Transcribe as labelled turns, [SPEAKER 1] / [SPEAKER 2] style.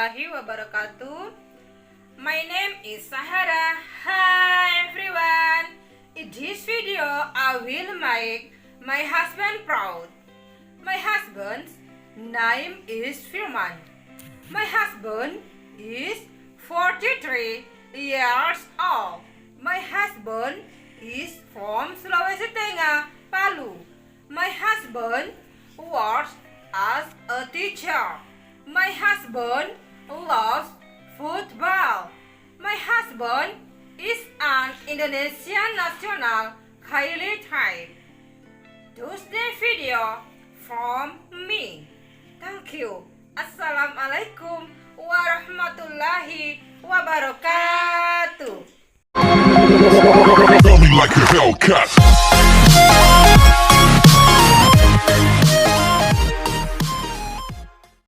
[SPEAKER 1] warahmatullahi wabarakatuh. My name is Sahara. Hi everyone. In this video, I will make my husband proud. My husband's name is Firman. My husband is 43 years old. My husband is from Sulawesi Tengah, Palu. My husband works as a teacher. My husband loves football. My husband is an Indonesian national highly type. Tuesday video from me. Thank you. Assalamualaikum warahmatullahi wabarakatuh.
[SPEAKER 2] Feel me like a Hellcat.